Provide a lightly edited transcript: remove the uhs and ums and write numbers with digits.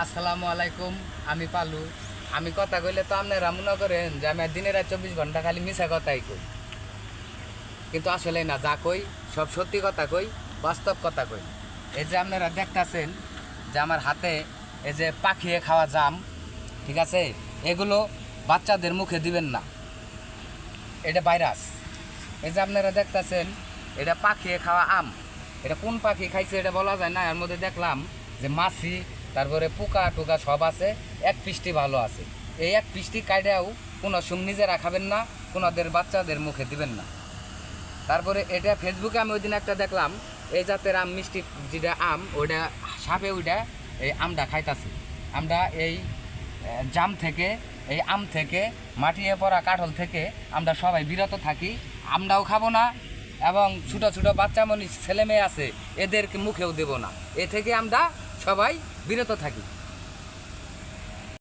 আসসালামু আলাইকুম। আমি পালু। আমি কথা কইলে তো আপনারা মনে করেন যে আমি দিনের রাত 24 ঘন্টা খালি মিছা কথাই কই, কিন্তু আসলে না, যা কই সব সত্যি কথা কই, বাস্তব কথা কই। এই যে আপনারা দেখতাছেন যে আমার হাতে এই যে পাখিয়ে খাওয়া জাম, ঠিক আছে, এগুলো বাচ্চাদের মুখে দিবেন না, এটা ভাইরাস। এই যে আপনারা দেখতাছেন এটা পাখিয়ে খাওয়া আম, এটা কোন পাখি খাইছে এটা বলা যায় না। এর মধ্যে দেখলাম যে মাছি, তারপরে পোকা টোকা সব আছে, এক পিসটি ভালো আছে। এই এক পিসটি কাইডাও কোনো নিজেরা খাবেন না, কোনোদের বাচ্চাদের মুখে দিবেন না। তারপরে এটা ফেসবুকে আমি ওই দিন একটা দেখলাম, এই জাতের আম মিষ্টি যেটা আম, ওইটা সাপে ওইটা এই আমটা খাইতাছে। আমরা এই জাম থেকে, এই আম থেকে, মাটিয়ে পড়া কাঠল থেকে আমরা সবাই বিরত থাকি। আমরাও খাবো না, এবং ছোটো ছোটো বাচ্চা মনি ছেলে মেয়ে আছে এদেরকে মুখেও দেব না। এ থেকে আমরা সবাই বিরত থাকি।